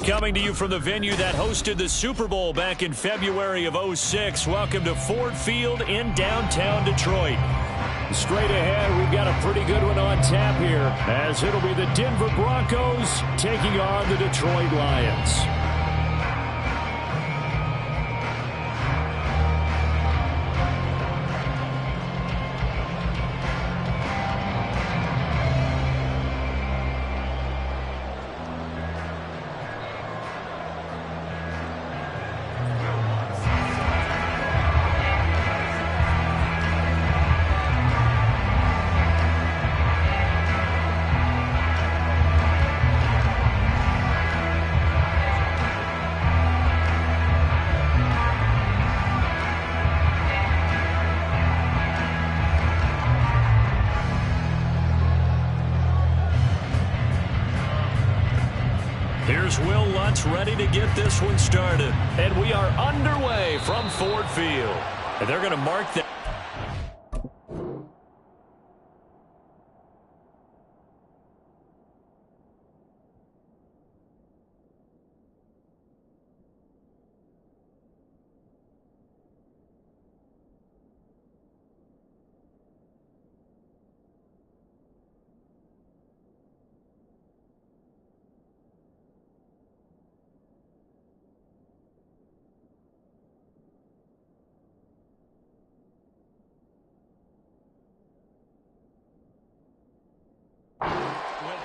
Coming to you from the venue that hosted the Super Bowl back in February of '06. Welcome to Ford Field in downtown Detroit. Straight ahead, we've got a pretty good one on tap here, as it'll be the Denver Broncos taking on the Detroit Lions. Here's Will Lutz ready to get this one started. And we are underway from Ford Field. And they're going to mark that.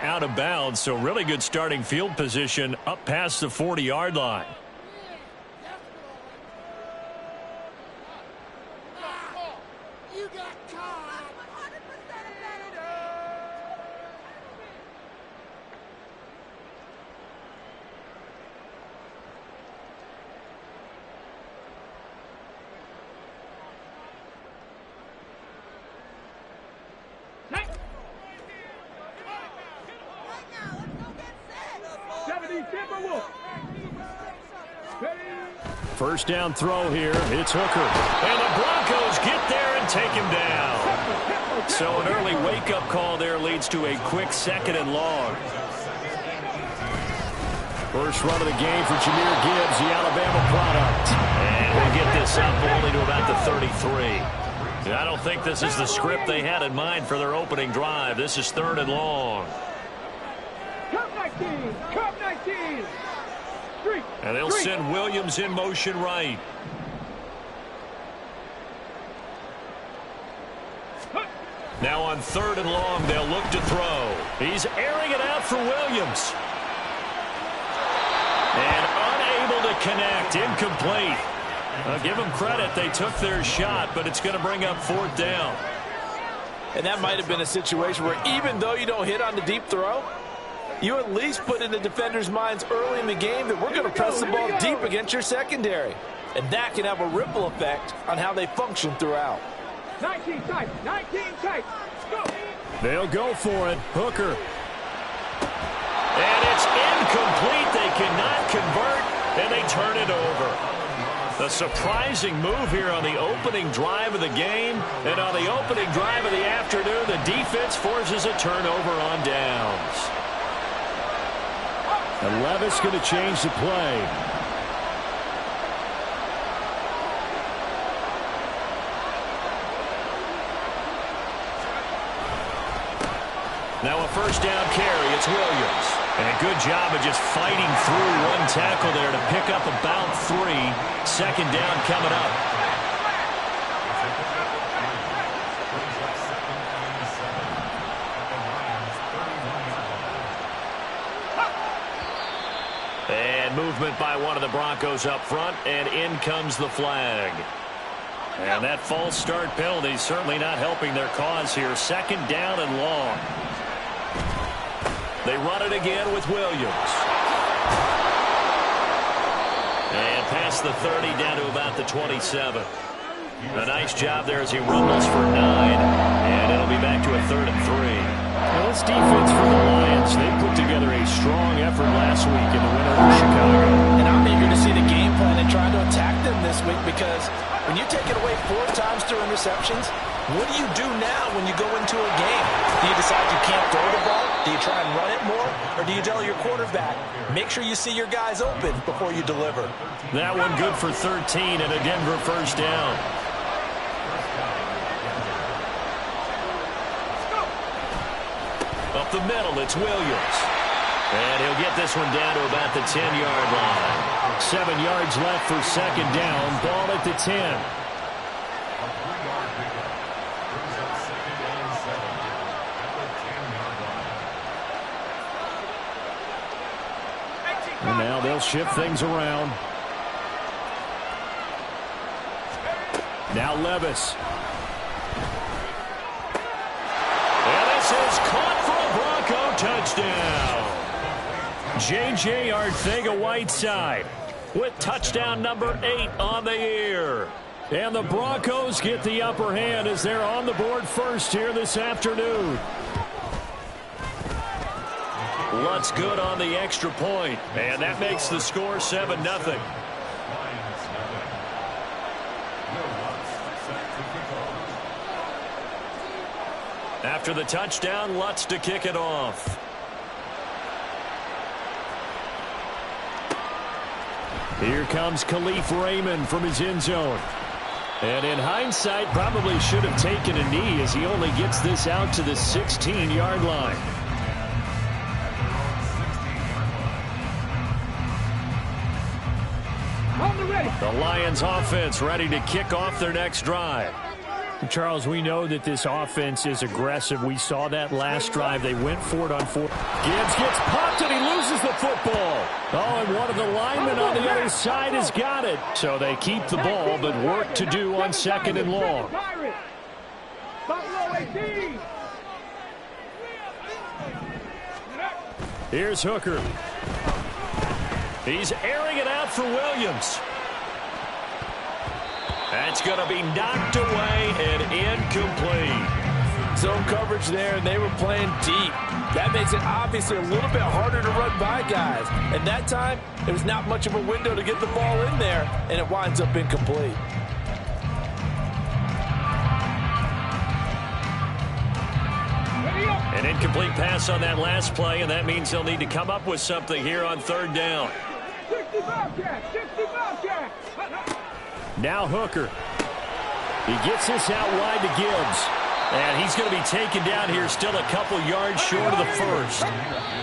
Out of bounds, so really good starting field position up past the 40-yard line. First down throw here. It's Hooker. And the Broncos get there and take him down. So an early wake-up call there leads to a quick 2nd and long. First run of the game for Jahmyr Gibbs, the Alabama product. And we'll get this up only to about the 33. I don't think this is the script they had in mind for their opening drive. This is 3rd and long. Cup 19! Cup 19! And they'll send Williams in motion right. Now on 3rd and long, they'll look to throw. He's airing it out for Williams. And unable to connect, incomplete. I'll give them credit, they took their shot, but it's going to bring up 4th down. And that might have been a situation where even though you don't hit on the deep throw, you at least put in the defenders' minds early in the game that we're going to press the ball deep against your secondary. And that can have a ripple effect on how they function throughout. 19 tight, 19 tight. Go. They'll go for it. Hooker. And it's incomplete. They cannot convert, and they turn it over. A surprising move here on the opening drive of the game. And on the opening drive of the afternoon, the defense forces a turnover on downs. And Levis going to change the play. Now a first down carry. It's Williams. And a good job of just fighting through one tackle there to pick up about 3. 2nd down coming up. And movement by one of the Broncos up front, and in comes the flag. And that false start penalty certainly not helping their cause here. 2nd down and long. They run it again with Williams. And past the 30 down to about the 27. A nice job there as he rumbles for 9. And it'll be back to a 3rd and 3. Now this defense for the Lions, they put together a strong effort last week in the win over Chicago. And I'm eager to see the game plan and try to attack them this week because When you take it away 4 times through interceptions, what do you do now when you go into a game? Do you decide you can't throw the ball? Do you try and run it more? Or do you tell your quarterback, make sure you see your guys open before you deliver? That one good for 13 and a Denver first down. Up the middle, it's Williams. And he'll get this one down to about the 10-yard line. 7 yards left for second down. Ball at the 10. And now they'll shift things around. Now Levis. And this is caught for a Bronco touchdown. J.J. Arcega-Whiteside with touchdown number 8 on the year. And the Broncos get the upper hand as they're on the board first here this afternoon. Lutz good on the extra point, and that makes the score 7-0. After the touchdown, Lutz to kick it off. Here comes Khalif Raymond from his end zone. And in hindsight, probably should have taken a knee as he only gets this out to the 16-yard line. The Lions offense ready to kick off their next drive. Charles, we know that this offense is aggressive. We saw that last drive. They went for it on 4. Gibbs gets popped and he loses the football. Oh, and one of the linemen on the other side has got it. So they keep the ball, but work to do on second and long. Here's Hooker. He's airing it out for Williams. That's going to be knocked away and incomplete. Zone coverage there, and they were playing deep. That makes it obviously a little bit harder to run by guys. And that time, there was not much of a window to get the ball in there, and it winds up incomplete. An incomplete pass on that last play, and that means they'll need to come up with something here on third down. 60 Bobcat! 60 Bobcat! Now Hooker. He gets this out wide to Gibbs. And he's going to be taken down here still a couple yards short of the first.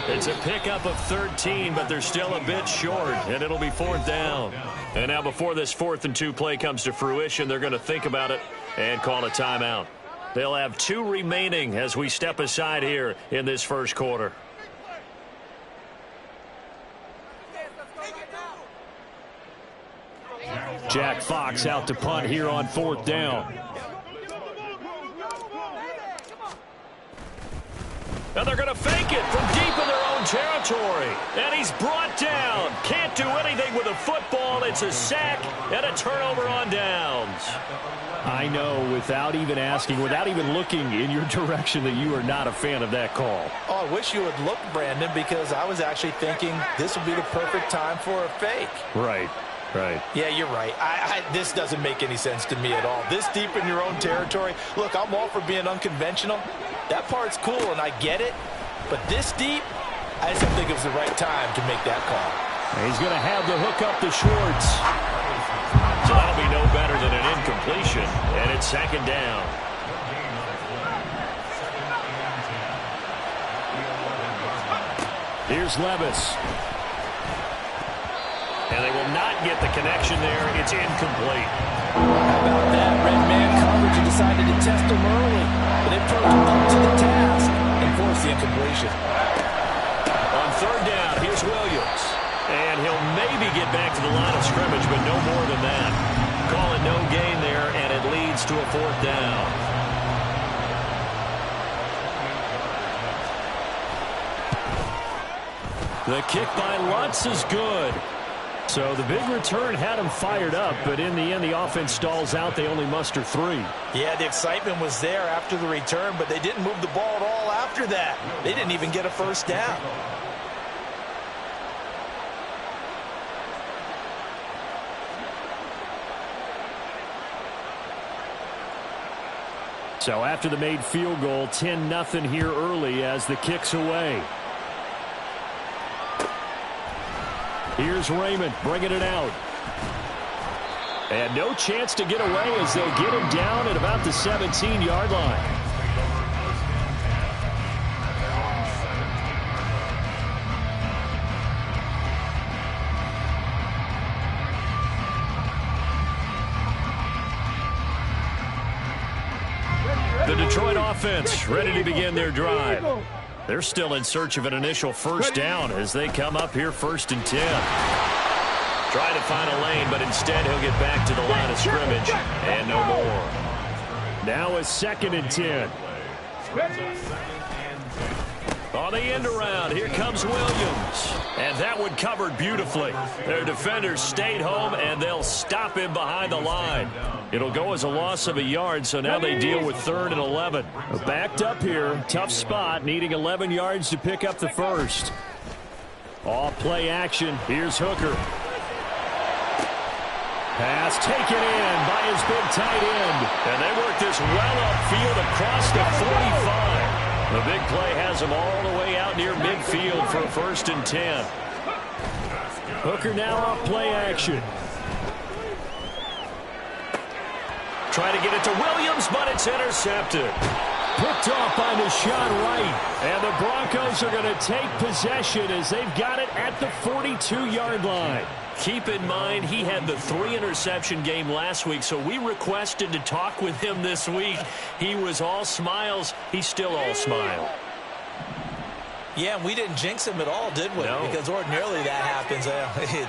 It's a pickup of 13, but they're still a bit short, and it'll be fourth down. And now before this 4th and 2 play comes to fruition, they're going to think about it and call a timeout. They'll have 2 remaining as we step aside here in this first quarter. Jack Fox out to punt here on 4th down. And they're going to fake it from deep in their own territory. And he's brought down. Can't do anything with a football. It's a sack and a turnover on downs. I know, without even asking, without even looking in your direction, that you are not a fan of that call. Oh, I wish you would look, Brandon, because I was actually thinking this would be the perfect time for a fake. Right. Right. Yeah, you're right. This doesn't make any sense to me at all. This deep in your own territory. Look, I'm all for being unconventional. That part's cool, and I get it. But this deep, I just don't think it was the right time to make that call. He's going to have the hook up to Schwartz. So that'll be no better than an incompletion, and it's second down. Here's Levis. And they will not get the connection there. It's incomplete. How about that? Red man coverage. He decided to test him early. But they proved him up to the task and forced the incompletion. On third down, here's Williams. And he'll maybe get back to the line of scrimmage, but no more than that. Call it no gain there, and it leads to a 4th down. The kick by Lutz is good. So the big return had him fired up, but in the end, the offense stalls out. They only muster 3. Yeah, the excitement was there after the return, but they didn't move the ball at all after that. They didn't even get a first down. So after the made field goal, 10-0 here early as the kick's away. Here's Raymond bringing it out. And no chance to get away as they'll get him down at about the 17-yard line. The Detroit offense ready to begin their drive. They're still in search of an initial first down as they come up here 1st and 10. Trying to find a lane, but instead he'll get back to the line of scrimmage and no more. Now a 2nd and 10. On the end around, here comes Williams. And that one covered beautifully. Their defenders stayed home, and they'll stop him behind the line. It'll go as a loss of a yard, so now they deal with 3rd and 11. Backed up here, tough spot, needing 11 yards to pick up the first. Off play action, here's Hooker. Pass taken in by his big tight end. And they work this well upfield across the 45. The big play has him all the way out near midfield for 1st and 10. Hooker now off play action. Trying to get it to Williams, but it's intercepted. Picked off by Deshaun Wright. And the Broncos are going to take possession as they've got it at the 42-yard line. Keep in mind, he had the 3-interception game last week, so we requested to talk with him this week. He was all smiles. He's still all smile. Yeah, and we didn't jinx him at all, did we? No. Because ordinarily that happens.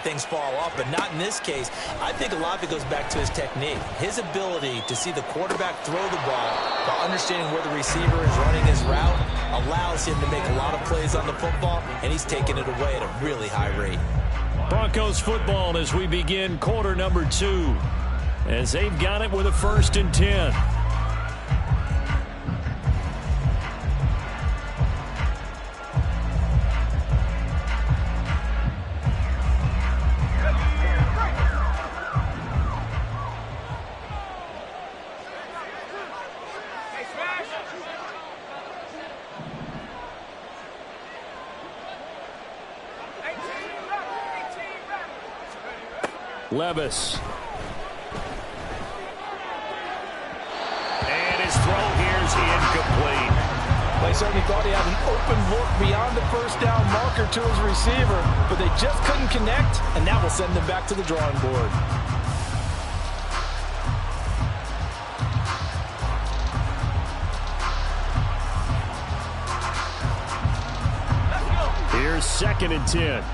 Things fall off, but not in this case. I think a lot of it goes back to his technique. His ability to see the quarterback throw the ball while understanding where the receiver is running his route allows him to make a lot of plays on the football, and he's taking it away at a really high rate. Broncos football as we begin quarter number 2. As they've got it with a 1st and 10. Levis. And his throw here's incomplete. They certainly thought he had an open look beyond the first down marker to his receiver, but they just couldn't connect, and that will send them back to the drawing board. Here's 2nd and 10.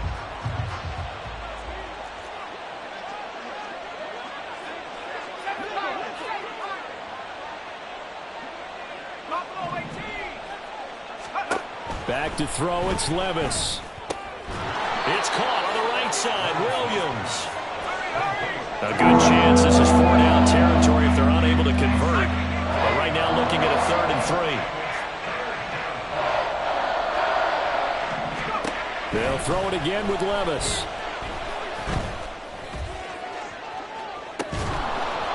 Back to throw, it's Levis. It's caught on the right side, Williams. A good chance this is 4-down territory if they're unable to convert. But right now looking at a 3rd and 3. They'll throw it again with Levis.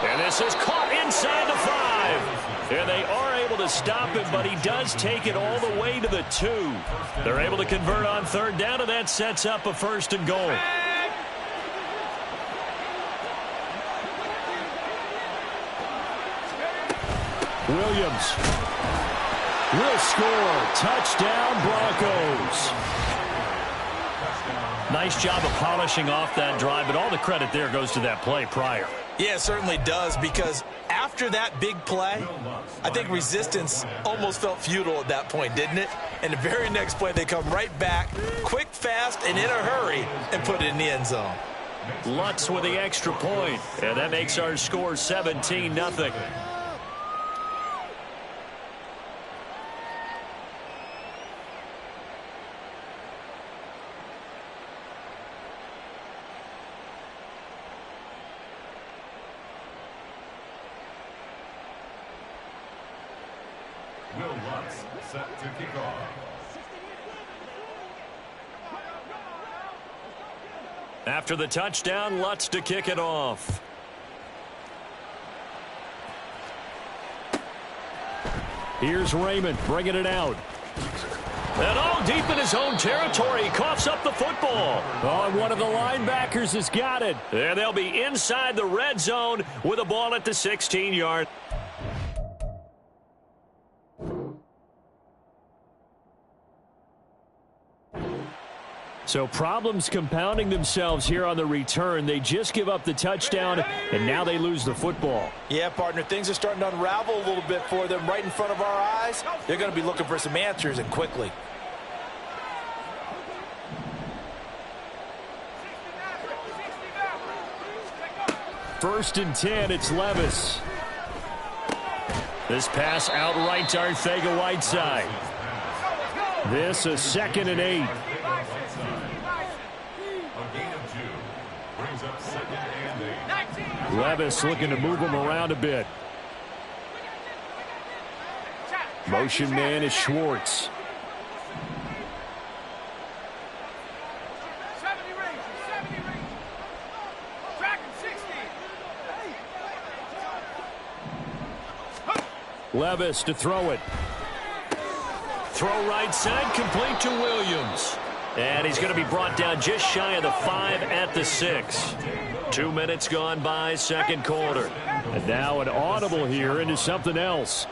And this is caught inside the 5. And they are able to stop him, but he does take it all the way to the 2. They're able to convert on 3rd down, and that sets up a 1st and goal. Williams will score. Touchdown, Broncos. Nice job of polishing off that drive, but all the credit there goes to that play prior. Yeah, it certainly does, because after that big play, I think resistance almost felt futile at that point, didn't it? And the very next play, they come right back, quick, fast, and in a hurry, and put it in the end zone. Lutz with the extra point, and that makes our score 17-0. Will Lutz set to kick off. After the touchdown, Lutz to kick it off. Here's Raymond bringing it out. And all deep in his own territory. He coughs up the football. Oh, and one of the linebackers has got it. And they'll be inside the red zone with a ball at the 16-yard. So problems compounding themselves here on the return. They just give up the touchdown, and now they lose the football. Yeah, partner, things are starting to unravel a little bit for them right in front of our eyes. They're going to be looking for some answers, and quickly. First and 10, it's Levis. This pass outright to Arcega-Whiteside. This a 2nd and 8. A gain of 2 brings up 2nd and 8. Levis looking to move him around a bit. Motion man is Schwartz. Levis to throw it. Throw right side, complete to Williams. And he's going to be brought down just shy of the 5 at the 6. 2 minutes gone by, second quarter. And now an audible here into something else.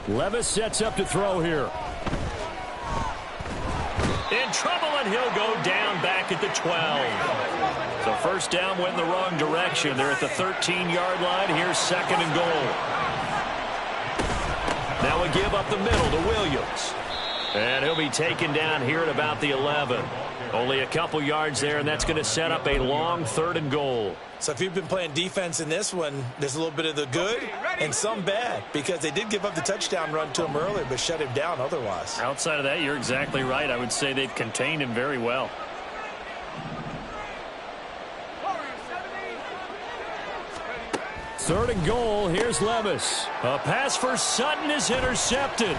Levis sets up to throw here. In trouble, and he'll go down back at the 12. So first down went in the wrong direction. They're at the 13-yard line. Here's 2nd and goal. Now a give up the middle to Williams. And he'll be taken down here at about the 11. Only a couple yards there, and that's going to set up a long 3rd and goal. So if you've been playing defense in this one, there's a little bit of the good and some bad, because they did give up the touchdown run to him earlier, but shut him down otherwise. Outside of that, you're exactly right. I would say they've contained him very well. Third and goal. Here's Levis. A pass for Sutton is intercepted.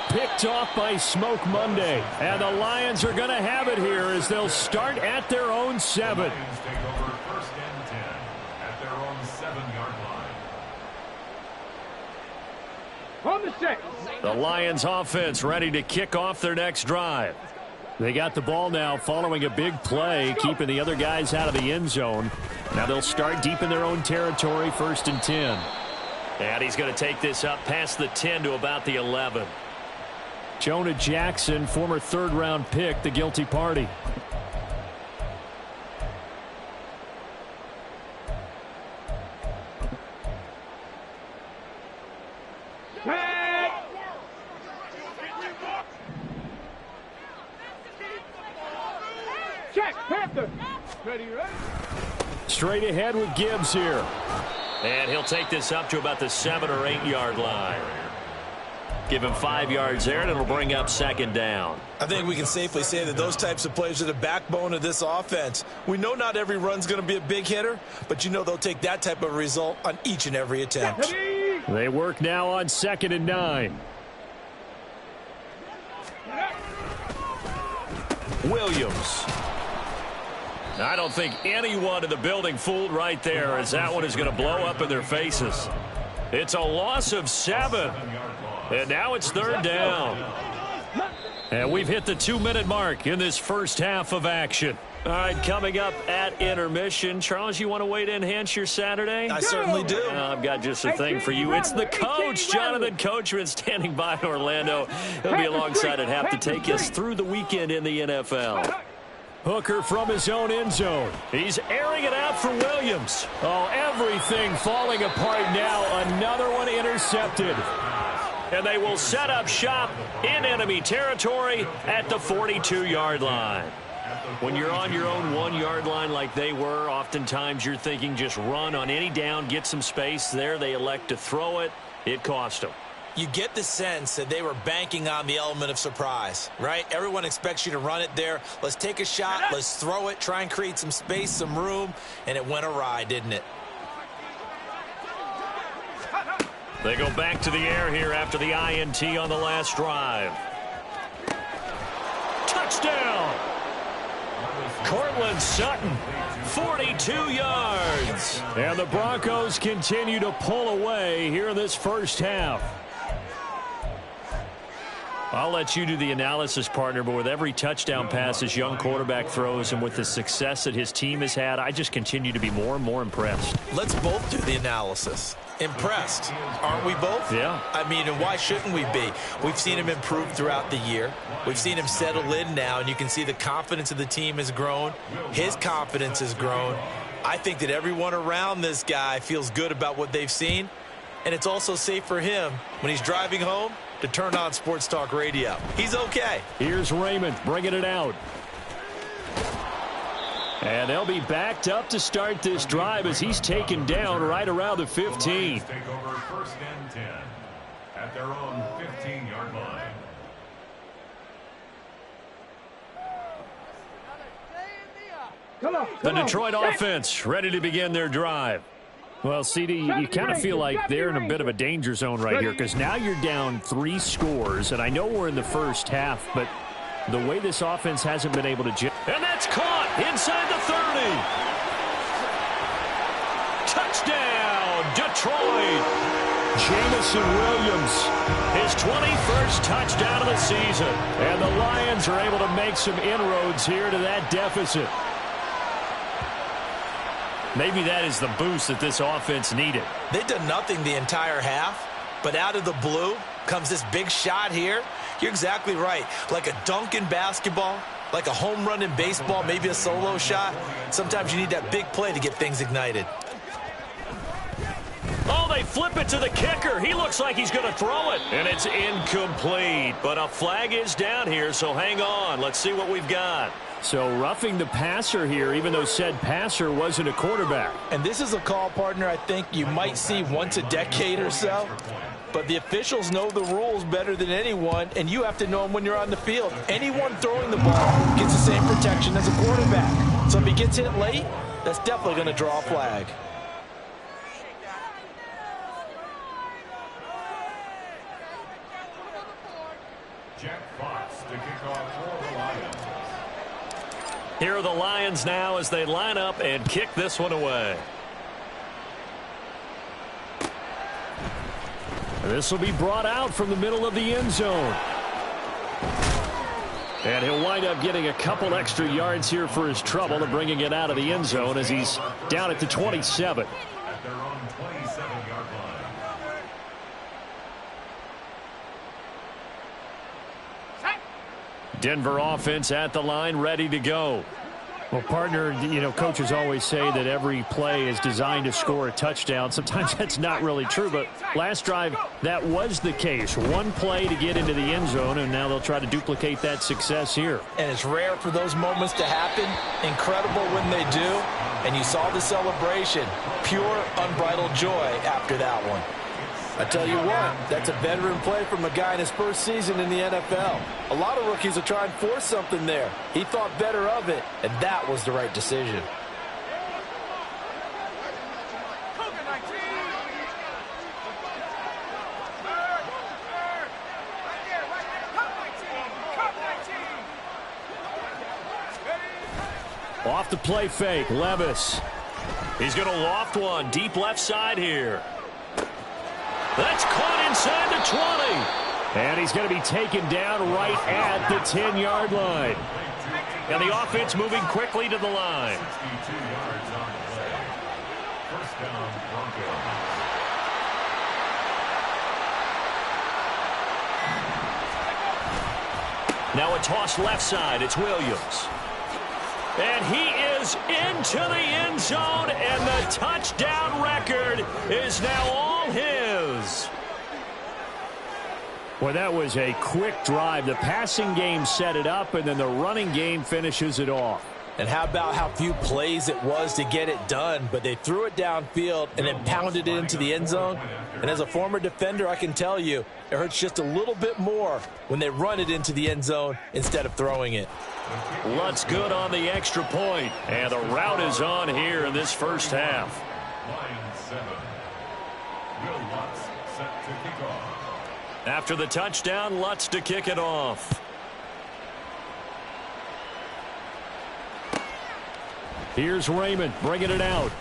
Picked off by Smoke Monday. And the Lions are going to have it here as they'll start at their own 7. Lions take over 1st and 10 at their own 7-yard line. On the 6. The Lions offense ready to kick off their next drive. They got the ball now following a big play, keeping the other guys out of the end zone. Now they'll start deep in their own territory, 1st and 10. And he's going to take this up past the 10 to about the 11. Jonah Jackson, former 3rd-round pick, the guilty party. Check, Panther. Ready, ready. Straight ahead with Gibbs here. And he'll take this up to about the 7 or 8 yard line. Give him 5 yards there, and it'll bring up 2nd down. I think we can safely say that those types of plays are the backbone of this offense. We know not every run's going to be a big hitter, but you know they'll take that type of result on each and every attempt. They work now on 2nd and 9. Williams. I don't think anyone in the building fooled right there, as that one is going to blow up in their faces. It's a loss of 7. And now it's 3rd down. And we've hit the 2-minute mark in this first half of action. All right, coming up at intermission. Charles, you want to wait to enhance your Saturday? I certainly do. I've got just a thing for you. It's the coach, Jonathan Coachman, standing by in Orlando. He'll be alongside at half to take us through the weekend in the NFL. Hooker from his own end zone. He's airing it out for Williams. Oh, everything falling apart now. Another one intercepted. And they will set up shop in enemy territory at the 42-yard line. When you're on your own 1-yard line like they were, oftentimes you're thinking just run on any down, get some space. There they elect to throw it. It cost them. You get the sense that they were banking on the element of surprise, right? Everyone expects you to run it there. Let's take a shot. Let's throw it. Try and create some space, some room. And it went awry, didn't it? They go back to the air here after the INT on the last drive. Touchdown! Cortland Sutton, 42 yards. And the Broncos continue to pull away here in this first half. I'll let you do the analysis, partner, but with every touchdown pass his young quarterback throws and with the success that his team has had, I just continue to be more and more impressed. Let's both do the analysis. Impressed, aren't we both? Yeah. I mean, and why shouldn't we be? We've seen him improve throughout the year. We've seen him settle in now, and you can see the confidence of the team has grown. His confidence has grown. I think that everyone around this guy feels good about what they've seen, and it's also safe for him when he's driving home to turn on Sports Talk Radio. He's okay. Here's Raymond bringing it out. And they'll be backed up to start this drive as he's taken down right around the 15. Take over 1st and 10 at their own 15-yard line. The Detroit offense ready to begin their drive. Well, CD, you kind of feel like they're in a bit of a danger zone right here because now you're down 3 scores, and I know we're in the first half, but the way this offense hasn't been able to... And that's caught inside the 30. Touchdown, Detroit. Jamison Williams, His 21st touchdown of the season. and the Lions are able to make some inroads here to that deficit. Maybe that is the boost that this offense needed. They've done nothing the entire half, but out of the blue comes this big shot here. You're exactly right. Like a dunk in basketball, like a home run in baseball, maybe a solo shot. Sometimes you need that big play to get things ignited. Oh, they flip it to the kicker. He looks like he's going to throw it. And it's incomplete. But a flag is down here, so hang on. Let's see what we've got. So roughing the passer here, even though said passer wasn't a quarterback. And this is a call, partner, I think you might see once a decade or so. But the officials know the rules better than anyone, and you have to know them when you're on the field. Anyone throwing the ball gets the same protection as a quarterback. So if he gets hit late, that's definitely going to draw a flag. Jack Fox to kick off for the Lions. Here are the Lions now as they line up and kick this one away. This will be brought out from the middle of the end zone. And he'll wind up getting a couple extra yards here for his trouble and bringing it out of the end zone as he's down at the 27. At their own 27-yard line. Denver offense at the line, ready to go. Well, partner, you know, coaches always say that every play is designed to score a touchdown. Sometimes that's not really true, but last drive, that was the case. One play to get into the end zone, and now they'll try to duplicate that success here. And it's rare for those moments to happen. Incredible when they do. And you saw the celebration. Pure, unbridled joy after that one. I tell you what, that's a veteran play from a guy in his first season in the NFL. A lot of rookies will try and force something there. He thought better of it, and that was the right decision. Off the play fake, Levis. He's going to loft one deep left side here. That's caught inside the 20. And he's going to be taken down right at the 10-yard line. And the offense moving quickly to the line. 62 yards on the play. 1st down, Broncos. Now a toss left side. It's Williams. And he is into the end zone, and the touchdown record is now all his. Well, that was a quick drive. The passing game set it up, and then the running game finishes it off. And how about how few plays it was to get it done, but they threw it downfield and then pounded it into the end zone. And as a former defender, I can tell you, it hurts just a little bit more when they run it into the end zone instead of throwing it. Lutz good on the extra point, and the route is on here in this first half. Lions 7. Will Lutz set to kick off. After the touchdown, Lutz to kick it off. Here's Raymond bringing it out.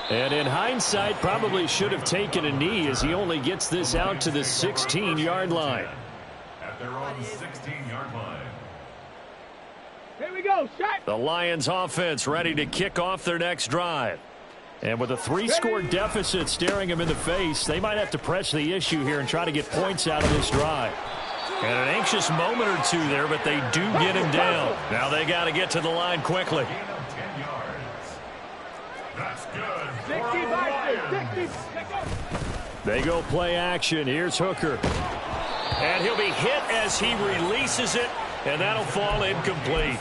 And in hindsight, probably should have taken a knee as he only gets this out to the 16-yard line. At their own 16-yard line. Here we go, shot. The Lions offense ready to kick off their next drive. And with a 3-score deficit staring them in the face, they might have to press the issue here and try to get points out of this drive. And an anxious moment or two there, but they do get him down. Now they got to get to the line quickly. 10 yards. That's good. 60. They go play action. Here's Hooker. And he'll be hit as he releases it, and that'll fall incomplete.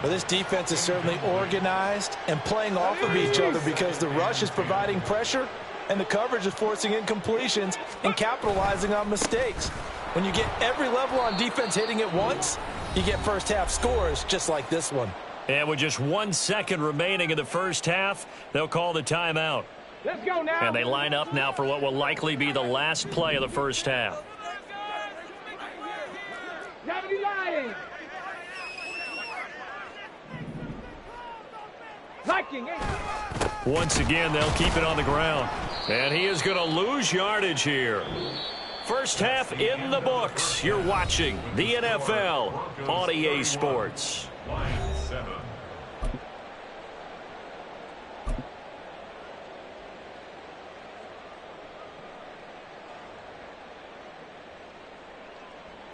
Well, this defense is certainly organized and playing off of each other because the rush is providing pressure and the coverage is forcing incompletions and capitalizing on mistakes. When you get every level on defense hitting at once, you get first half scores just like this one. And with just 1 second remaining in the first half, they'll call the timeout. Let's go now. And they line up now for what will likely be the last play of the first half. Lions. Viking. Once again, they'll keep it on the ground. And he is going to lose yardage here. First half in the books. You're watching the NFL on EA Sports. Line 7.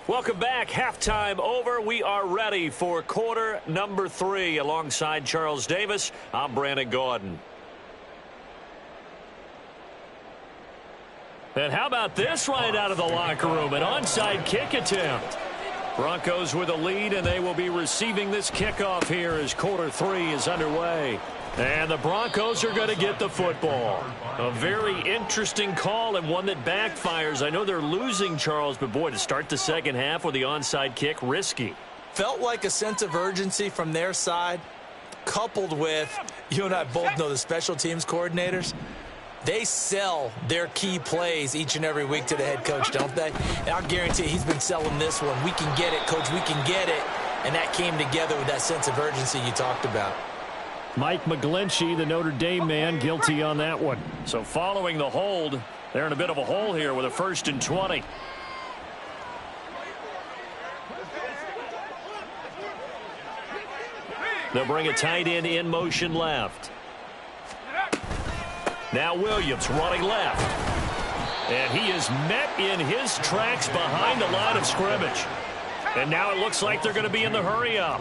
Welcome back. Halftime over. We are ready for quarter number 3. Alongside Charles Davis, I'm Brandon Gordon. And how about this right out of the locker room? An onside kick attempt. Broncos with a lead, and they will be receiving this kickoff here as quarter 3 is underway. And the Broncos are going to get the football. A very interesting call and one that backfires. I know they're losing, Charles, but boy, to start the second half with the onside kick, risky. Felt like a sense of urgency from their side, coupled with, you and I both know the special teams coordinators. They sell their key plays each and every week to the head coach, don't they? And I'll guarantee he's been selling this one. We can get it, coach, we can get it. And that came together with that sense of urgency you talked about. Mike McGlinchey, the Notre Dame man, guilty on that one. So following the hold, they're in a bit of a hole here with a 1st and 20. They'll bring a tight end in motion left. Now Williams running left. And he is met in his tracks behind the line of scrimmage. And now it looks like they're going to be in the hurry up.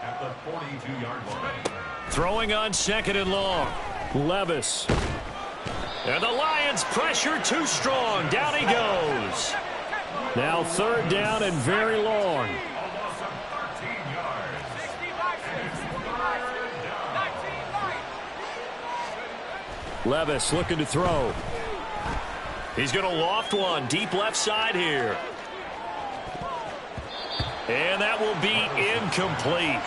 At the 42-yard line. Throwing on 2nd and long. Levis. And the Lions pressure too strong. Down he goes. Now 3rd down and very long. Almost 13 yards. Levis looking to throw. He's going to loft one deep left side here. And that will be incomplete.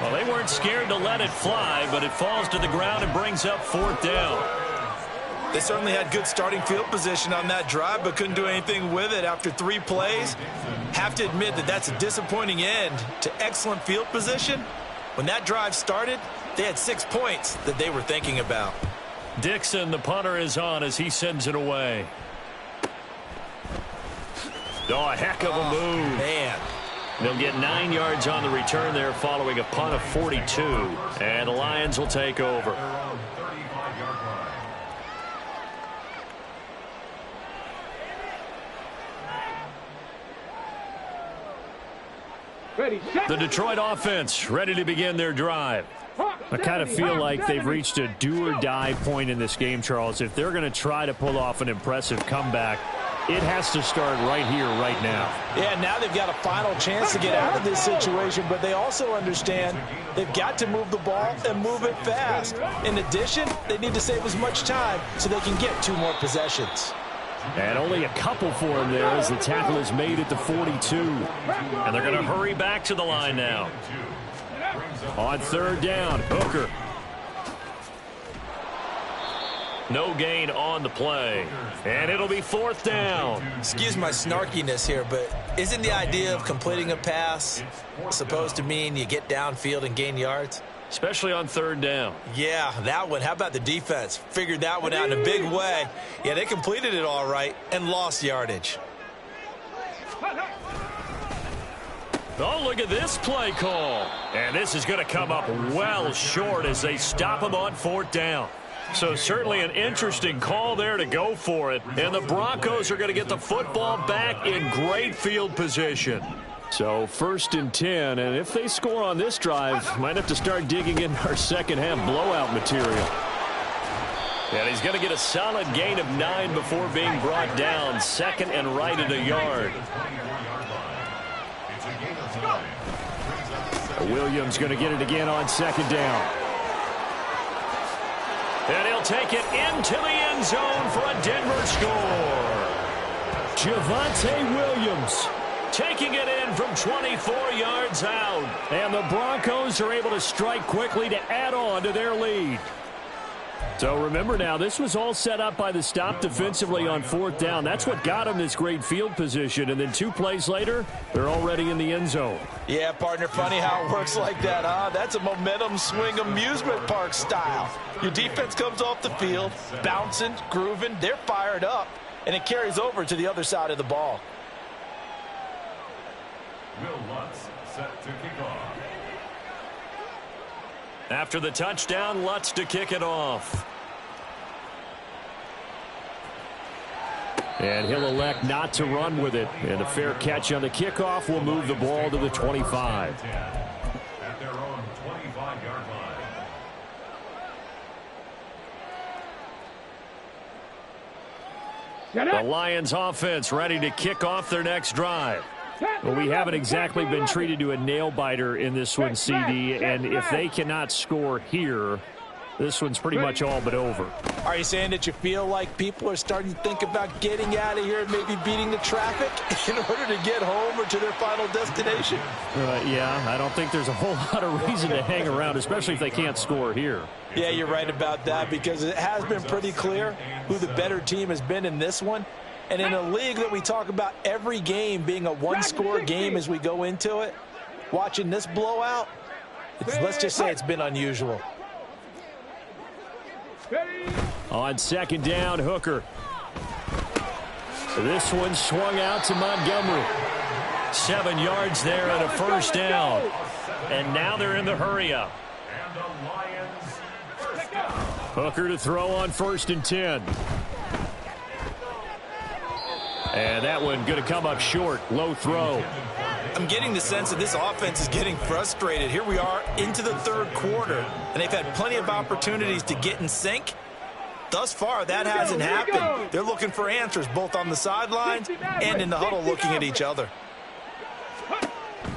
Well, they weren't scared to let it fly, but it falls to the ground and brings up 4th down. They certainly had good starting field position on that drive, but couldn't do anything with it after 3 plays. Have to admit that that's a disappointing end to excellent field position. When that drive started, they had 6 points that they were thinking about. Dixon, the punter, is on as he sends it away. Oh, a heck of a move. Man. They'll get 9 yards on the return there following a punt of 42. And the Lions will take over. Ready, set. The Detroit offense ready to begin their drive. I kind of feel like they've reached a do-or-die point in this game, Charles. If they're going to try to pull off an impressive comeback, it has to start right here, right now. Yeah, now they've got a final chance to get out of this situation, but they also understand they've got to move the ball and move it fast. In addition, they need to save as much time so they can get 2 more possessions. And only a couple for him there as the tackle is made at the 42. And they're going to hurry back to the line now. On 3rd down, Hooker. No gain on the play. And it'll be 4th down. Excuse my snarkiness here, but isn't the idea of completing a pass supposed to mean you get downfield and gain yards? Especially on 3rd down. Yeah, that one. How about the defense? Figured that one out in a big way. Yeah, they completed it all right and lost yardage. Oh, look at this play call. And this is going to come up well short as they stop him on 4th down. So certainly an interesting call there to go for it. And the Broncos are going to get the football back in great field position. So 1st and 10, and if they score on this drive, might have to start digging in our second half blowout material. And he's going to get a solid gain of 9 before being brought down. 2nd and right at a yard. Williams going to get it again on 2nd down. And he'll take it into the end zone for a Denver score. Javonte Williams taking it in from 24 yards out. And the Broncos are able to strike quickly to add on to their lead. So remember now, this was all set up by the stop defensively on 4th down. That's what got them this great field position. And then 2 plays later, they're already in the end zone. Yeah, partner, funny how it works like that, huh? That's a momentum swing amusement park style. Your defense comes off the field, bouncing, grooving, they're fired up, and it carries over to the other side of the ball. Will Lutz set to kick off. After the touchdown, Lutz to kick it off. And he'll elect not to run with it. And a fair catch on the kickoff will move the ball to the 25. At their own 25-yard line. The Lions offense ready to kick off their next drive. Well, we haven't exactly been treated to a nail-biter in this one, CD, and if they cannot score here, this one's pretty much all but over. Are you saying that you feel like people are starting to think about getting out of here and maybe beating the traffic in order to get home or to their final destination? Yeah, I don't think there's a whole lot of reason to hang around, especially if they can't score here. Yeah, you're right about that because it has been pretty clear who the better team has been in this one. And in a league that we talk about every game being a one-score game as we go into it, watching this blowout, let's just say it's been unusual. On 2nd down, Hooker. This one swung out to Montgomery. 7 yards there and a 1st down. And now they're in the hurry-up. And the Lions first down. Hooker to throw on 1st and 10. And that one going to come up short. Low throw. I'm getting the sense that this offense is getting frustrated. Here we are into the 3rd quarter, and they've had plenty of opportunities to get in sync. Thus far, that hasn't happened. They're looking for answers both on the sidelines and in the huddle looking at each other.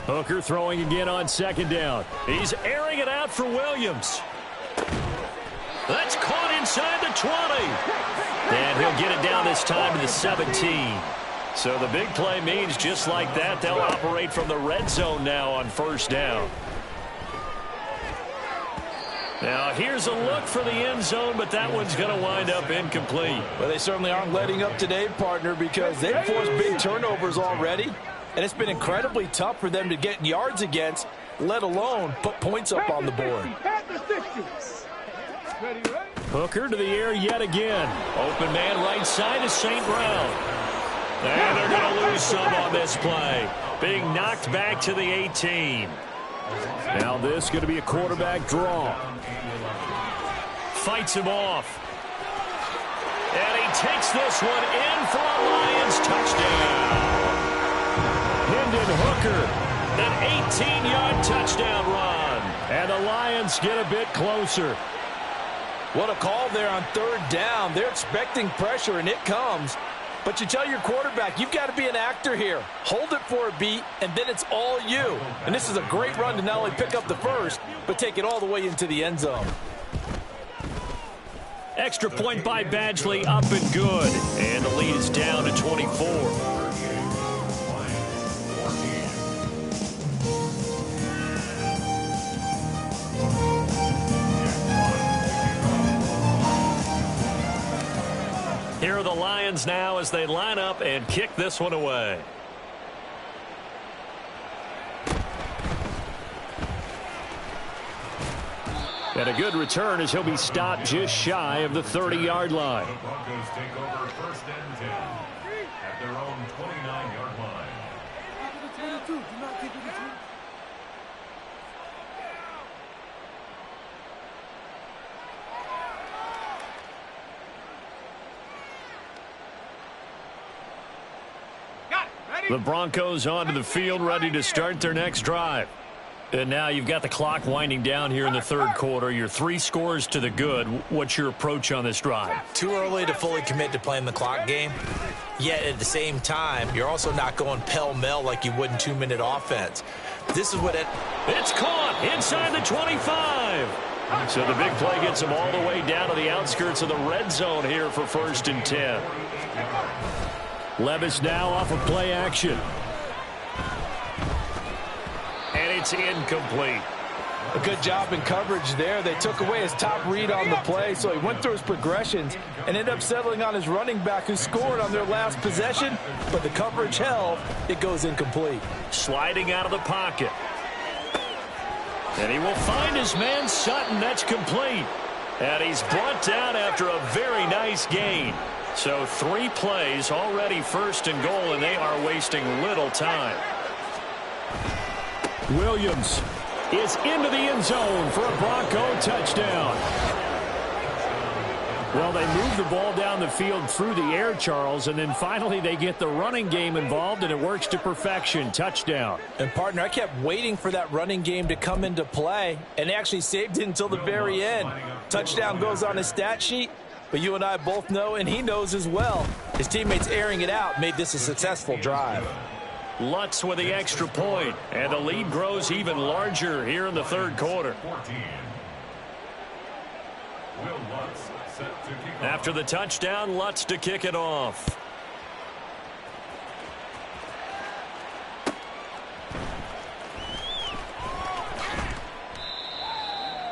Hooker throwing again on 2nd down. He's airing it out for Williams. That's caught inside the 20. And he'll get it down this time to the 17. So the big play means just like that, they'll operate from the red zone now on 1st down. Now here's a look for the end zone, but that one's going to wind up incomplete. Well, they certainly aren't letting up today, partner, because they've forced big turnovers already. And it's been incredibly tough for them to get yards against, let alone put points up on the board. Hooker to the air yet again. Open man right side is St. Brown. And they're going to lose some on this play. Being knocked back to the 18. Now this going to be a quarterback draw. Fights him off. And he takes this one in for a Lions touchdown. Hendon Hooker. An 18-yard touchdown run. And the Lions get a bit closer. What a call there on 3rd down. They're expecting pressure, and it comes. But you tell your quarterback, you've got to be an actor here. Hold it for a beat, and then it's all you. And this is a great run to not only pick up the first, but take it all the way into the end zone. Extra point by Badgley, up and good. And the lead is down to 24. the Lions now as they line up and kick this one away. And a good return as he'll be stopped just shy of the 30-yard line. The Broncos take over 1st and 10 at their own 29-yard line. The Broncos onto the field, ready to start their next drive. And now you've got the clock winding down here in the third quarter. You're 3 scores to the good. What's your approach on this drive? Too early to fully commit to playing the clock game. Yet at the same time, you're also not going pell-mell like you would in 2-minute offense. This is what It's caught inside the 25. So the big play gets them all the way down to the outskirts of the red zone here for 1st and 10. Levis now off of play action. And it's incomplete. A good job in coverage there. They took away his top read on the play, so he went through his progressions and ended up settling on his running back who scored on their last possession, but the coverage held. It goes incomplete. Sliding out of the pocket. And he will find his man Sutton. That's complete. And he's brought down after a very nice gain. So 3 plays already 1st and goal, and they are wasting little time. Williams is into the end zone for a Bronco touchdown. Well, they move the ball down the field through the air, Charles, and then finally they get the running game involved, and it works to perfection. Touchdown. And, partner, I kept waiting for that running game to come into play, and actually saved it until the very end. Touchdown goes on his stat sheet, but you and I both know, and he knows as well, his teammates airing it out made this a successful drive. Lutz with the extra point, and the lead grows even larger here in the third quarter. 14. Will Lutz set to kick off. After the touchdown, Lutz to kick it off.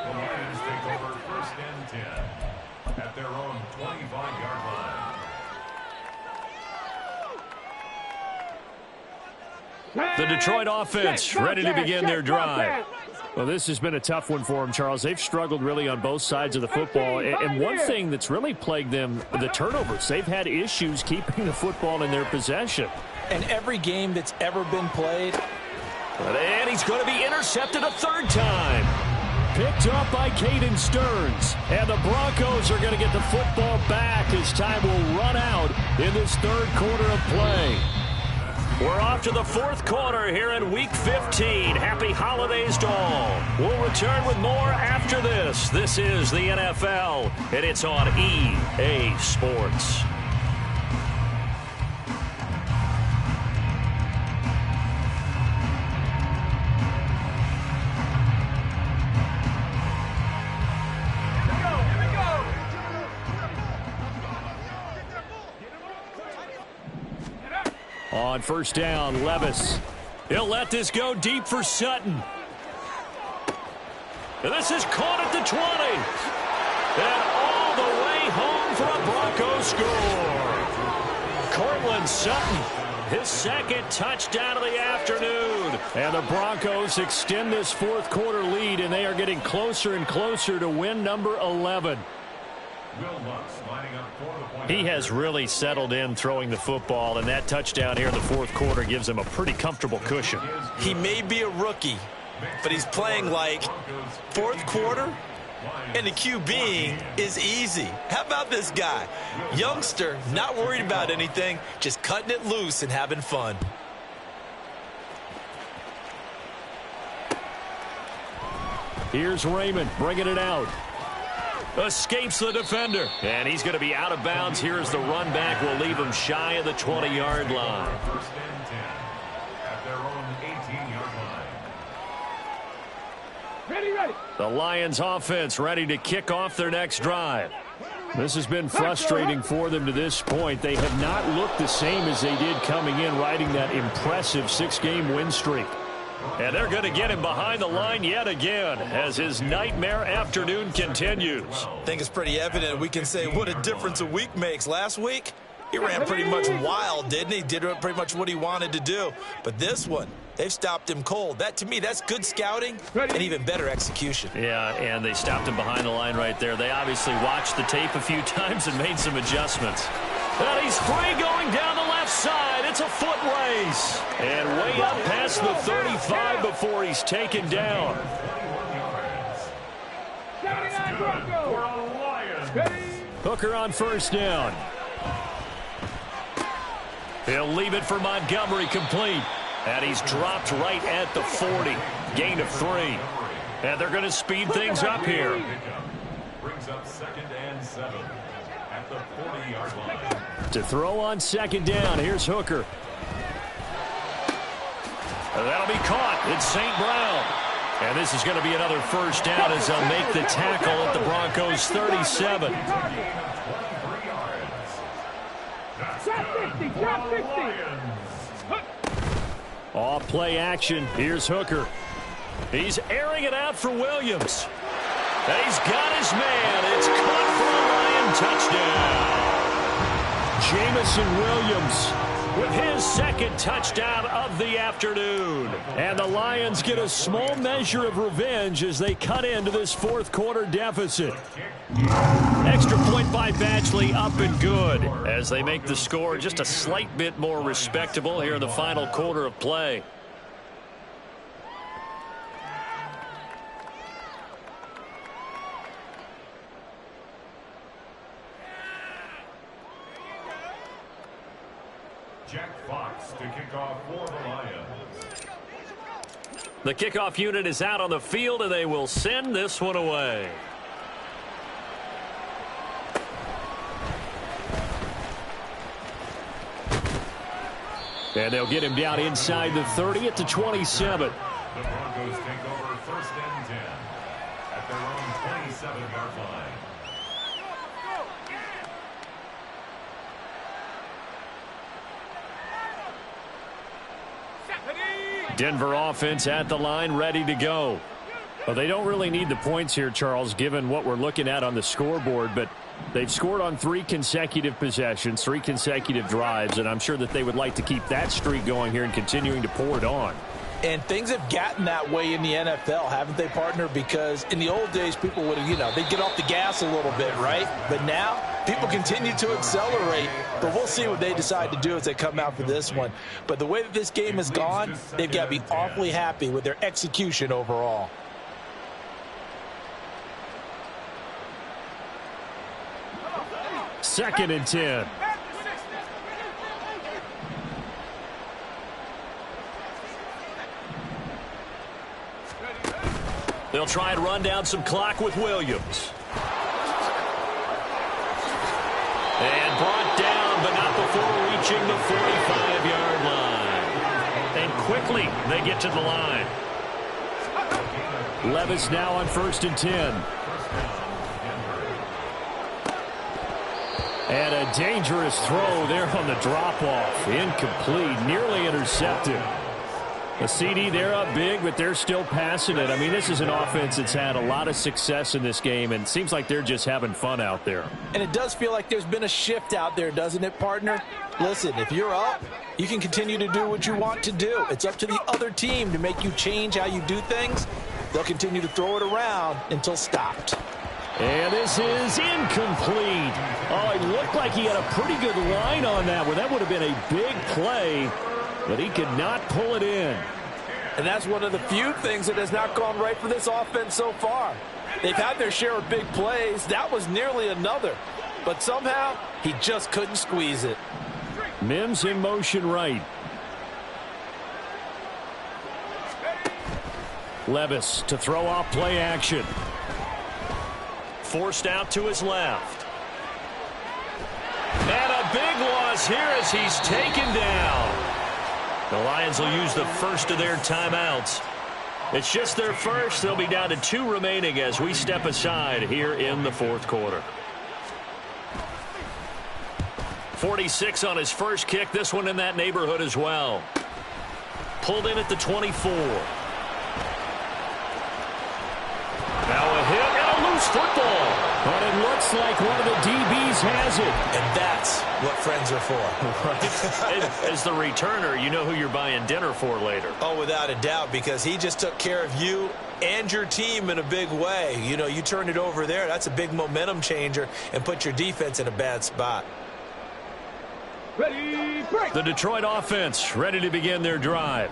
The Lions take over 1st and 10 at their own 25-yard line. The Detroit offense ready to begin their drive. Well, this has been a tough one for them, Charles. They've struggled really on both sides of the football. And one thing that's really plagued them, the turnovers. They've had issues keeping the football in their possession. And every game that's ever been played. And he's going to be intercepted a 3rd time. Picked up by Caden Stearns. And the Broncos are going to get the football back as time will run out in this third quarter of play. We're off to the 4th quarter here in Week 15. Happy holidays to all. We'll return with more after this. This is the NFL, and it's on EA Sports. On 1st down, Levis. He'll let this go deep for Sutton. And this is caught at the 20. And all the way home for a Broncos score. Cortland Sutton, his 2nd touchdown of the afternoon. And the Broncos extend this 4th quarter lead, and they are getting closer and closer to win number 11. Will Lutz lining up for the point. He has really settled in throwing the football, and that touchdown here in the 4th quarter gives him a pretty comfortable cushion. He may be a rookie, but he's playing like 4th quarter, and the QBing is easy. How about this guy? Youngster, not worried about anything, just cutting it loose and having fun. Here's Raymond bringing it out. Escapes the defender. And he's going to be out of bounds here as the run back will leave him shy of the 20-yard line. 1st and 10 at their own 18-yard line. Ready. The Lions offense ready to kick off their next drive. This has been frustrating for them to this point. They have not looked the same as they did coming in, riding that impressive 6-game win streak. And they're going to get him behind the line yet again as his nightmare afternoon continues. I think it's pretty evident we can say what a difference a week makes. Last week, He ran pretty much wild, didn't he? Did pretty much what he wanted to do. But this one, they've stopped him cold. That, to me, that's good scouting and even better execution. Yeah, and they stopped him behind the line right there. They obviously watched the tape a few times and made some adjustments. And he's free going down the left side. It's a foot race. And way up past the 35 before he's taken down. 79 Broncos. Hooker on first down. He'll leave it for Montgomery, complete. And he's dropped right at the 40. Gain of 3. And they're going to speed things up here. Brings up 2nd and 7 at the 40-yard line. To throw on second down, here's Hooker. And that'll be caught. It's St. Brown. And this is going to be another first down as they'll make the tackle at the Broncos' 37. Drop 50, drop 50. Off play action, here's Hooker. He's airing it out for Williams. And he's got his man. It's caught for a Lion touchdown. Jamison Williams with his second touchdown of the afternoon. and the Lions get a small measure of revenge as they cut into this fourth quarter deficit. Extra point by Badgley, up and good as they make the score just a slight bit more respectable here in the final quarter of play. Jack Fox to kick off for the Lions. The kickoff unit is out on the field, and they will send this one away. And they'll get him down inside the 30 at the 27. The Broncos take over 1st and 10 at their own 27-yard line. Denver offense at the line, ready to go. Well, they don't really need the points here, Charles, given what we're looking at on the scoreboard, but they've scored on 3 consecutive possessions, 3 consecutive drives, and I'm sure that they would like to keep that streak going here and continuing to pour it on. And things have gotten that way in the NFL, haven't they, partner? Because in the old days, people would have, they'd get off the gas a little bit, right? But now, people continue to accelerate. But we'll see what they decide to do as they come out for this one. But the way that this game has gone, they've got to be awfully happy with their execution overall. Second and 10. They'll try and run down some clock with Williams. And brought down, but not before reaching the 45-yard line. And quickly, they get to the line. Levis now on 1st and 10. And a dangerous throw there on the drop-off. Incomplete, nearly intercepted. The CD, they're up big, but they're still passing it. I mean, this is an offense that's had a lot of success in this game, and it seems like they're just having fun out there. And it does feel like there's been a shift out there, doesn't it, partner? Listen, if you're up, you can continue to do what you want to do. It's up to the other team to make you change how you do things. They'll continue to throw it around until stopped. And this is incomplete. Oh, it looked like he had a pretty good line on that one. That would have been a big play, but he could not pull it in. And that's one of the few things that has not gone right for this offense so far. They've had their share of big plays. That was nearly another. But somehow, he just couldn't squeeze it. Mims in motion right. Levis to throw off play action. Forced out to his left. And a big loss here as he's taken down. The Lions will use the first of their timeouts. It's just their first. They'll be down to 2 remaining as we step aside here in the fourth quarter. 46 on his first kick. This one in that neighborhood as well. Pulled in at the 24. Now a hit and a loose football. But it looks like one of the DBs has it. And that's what friends are for. Right. As the returner, you know who you're buying dinner for later. Oh, without a doubt, because he just took care of you and your team in a big way. You know, you turned it over there. That's a big momentum changer and put your defense in a bad spot. Ready, break. The Detroit offense ready to begin their drive.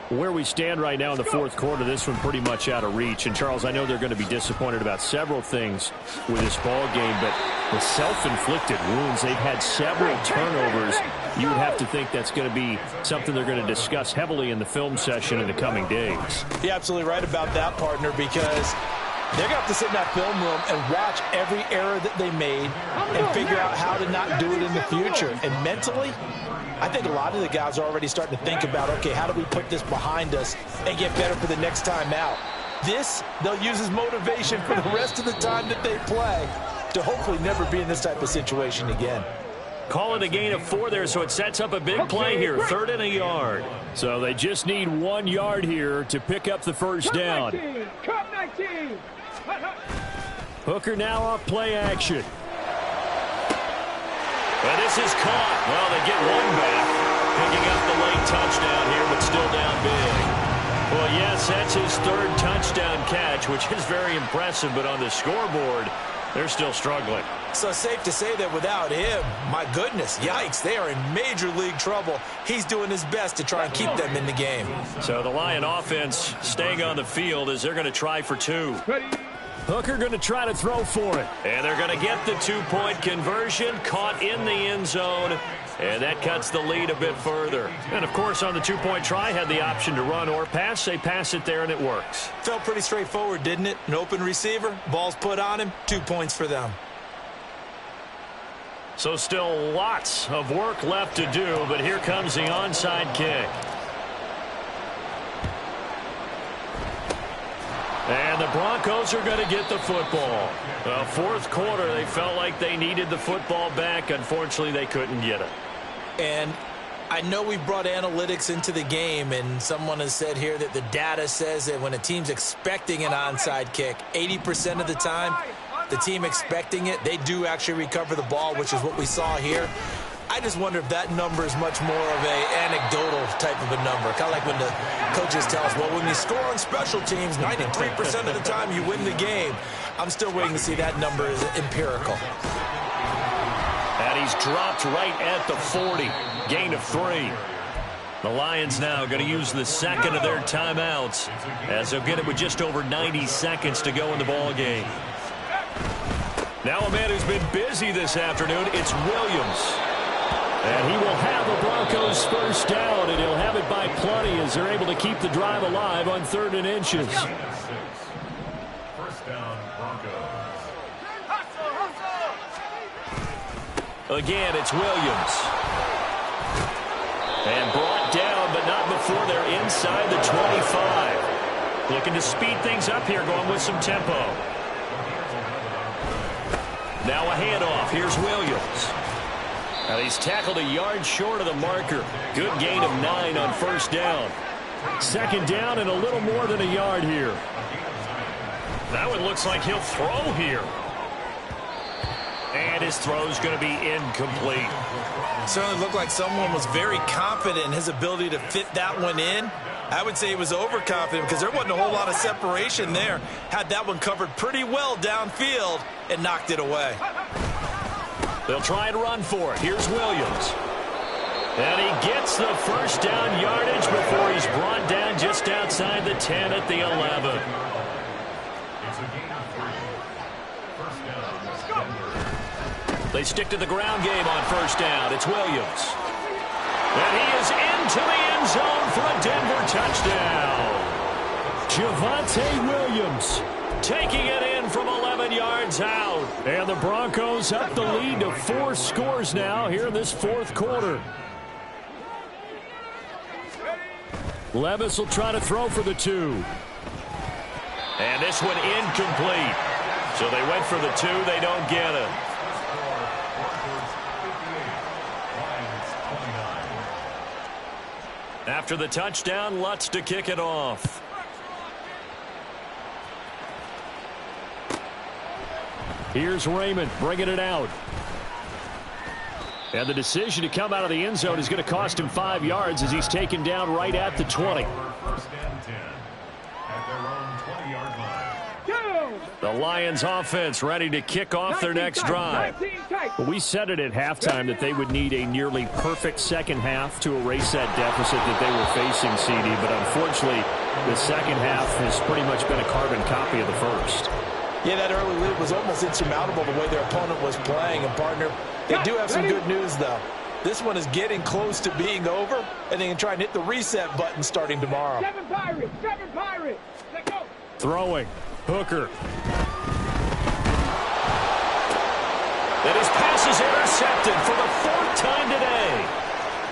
Where we stand right now in the fourth quarter, this one pretty much out of reach. And, Charles, I know they're going to be disappointed about several things with this ball game, but the self-inflicted wounds, they've had several turnovers. You would have to think that's going to be something they're going to discuss heavily in the film session in the coming days. You're absolutely right about that, partner, because they're going to have to sit in that film room and watch every error that they made and figure out how to not do it in the future. And mentally, I think a lot of the guys are already starting to think about, okay, how do we put this behind us and get better for the next time out? This, they'll use as motivation for the rest of the time that they play to hopefully never be in this type of situation again. Call it a gain of 4 there, so it sets up a big play here, 3rd and a yard. So they just need 1 yard here to pick up the first down. Cut 19. Hooker now off play action. And this is caught. Well, they get one back, picking up the late touchdown here, but still down big. Well, yes, that's his 3rd touchdown catch, which is very impressive, but on the scoreboard, they're still struggling. So safe to say that without him, my goodness, yikes, they are in major league trouble. He's doing his best to try and keep them in the game. So the Lion offense staying on the field as they're going to try for 2. Ready. Hooker going to try to throw for it. And they're going to get the 2-point conversion, caught in the end zone, and that cuts the lead a bit further. And, of course, on the 2-point try, had the option to run or pass. They pass it there, and it works. Felt pretty straightforward, didn't it? An open receiver, ball's put on him, 2 points for them. So still lots of work left to do, but here comes the onside kick. And the Broncos are going to get the football. Well, fourth quarter, they felt like they needed the football back. Unfortunately, they couldn't get it. And I know we brought analytics into the game, and someone has said here that the data says that when a team's expecting an onside kick, 80% of the time, the team expecting it, they do actually recover the ball, which is what we saw here. I just wonder if that number is much more of a anecdotal type of a number. Kind of like when the coaches tell us, well, when you score on special teams, 93% of the time you win the game. I'm still waiting to see that number is empirical. And he's dropped right at the 40. Gain of 3. The Lions now going to use the second of their timeouts as they'll get it with just over 90 seconds to go in the ball game. Now a man who's been busy this afternoon, it's Williams. And he will have the Broncos first down, and he'll have it by plenty as they're able to keep the drive alive on 3rd and inches. First down, Broncos. Again, it's Williams. And brought down, but not before they're inside the 25. Looking to speed things up here, going with some tempo. Now a handoff. Here's Williams. And he's tackled a yard short of the marker. Good gain of 9 on first down. Second down and a little more than a yard here. That one looks like he'll throw here. And his throw's going to be incomplete. Certainly looked like someone was very confident in his ability to fit that one in. I would say he was overconfident because there wasn't a whole lot of separation there. Had that one covered pretty well downfield and knocked it away. They'll try and run for it. Here's Williams. And he gets the first down yardage before he's brought down just outside the 10 at the 11. It's a gain of 3. First down, Denver. They stick to the ground game on first down. It's Williams. And he is into the end zone for a Denver touchdown. Javonte Williams taking it in from 11 yards out. And the Broncos up the lead to 4 scores now here in this fourth quarter. Levis will try to throw for the 2. And this one incomplete. So they went for the 2. They don't get it. After the touchdown, Lutz to kick it off. Here's Raymond bringing it out. And the decision to come out of the end zone is going to cost him 5 yards as he's taken down right at the 20. First and 10 at their own 20-yard line. The Lions offense ready to kick off their next drive. Well, we said it at halftime that they would need a nearly perfect second half to erase that deficit that they were facing, CD. But unfortunately, the second half has pretty much been a carbon copy of the first. Yeah, that early lead was almost insurmountable the way their opponent was playing. And, partner, they do have some good news, though. This one is getting close to being over, and they can try and hit the reset button starting tomorrow. Seven Pirates. Let's go. Throwing. Hooker. And his pass is intercepted for the 4th time today.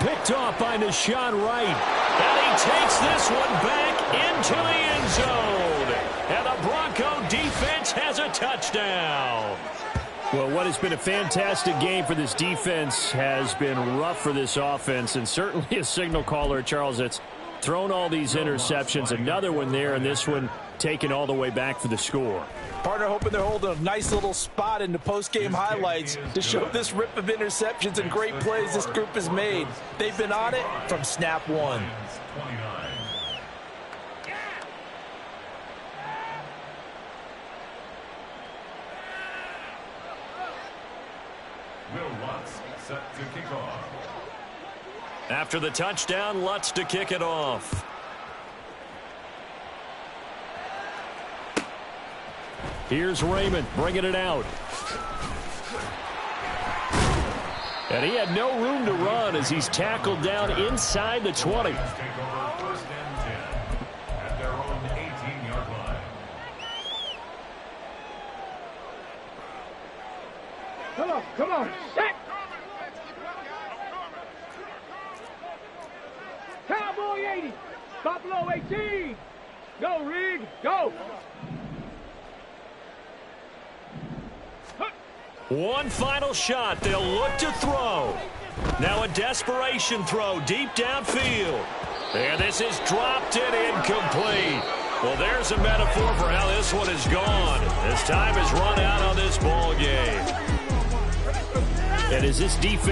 Picked off by Deshaun Wright. And he takes this one back into the end zone. And the Bronco defense has a touchdown. Well, what has been a fantastic game for this defense has been rough for this offense, and certainly a signal caller, Charles, that's thrown all these interceptions. Another one there, and this one taken all the way back for the score. Partner hoping they're holding a nice little spot in the post-game highlights to show this rip of interceptions and great plays this group has made. They've been on it from snap one. 29. Will Lutz set to kick off. After the touchdown, Lutz to kick it off. Here's Raymond bringing it out. And he had no room to run as he's tackled down inside the 20. Take over first and 10 at their own 18-yard line. Come on. Set. Cowboy 80. Buffalo 18. Go, Rig. Go. One final shot. They'll look to throw. Now a desperation throw deep downfield. And this is dropped and incomplete. Well, there's a metaphor for how this one is gone. As time has run out on this ball game. And as this defense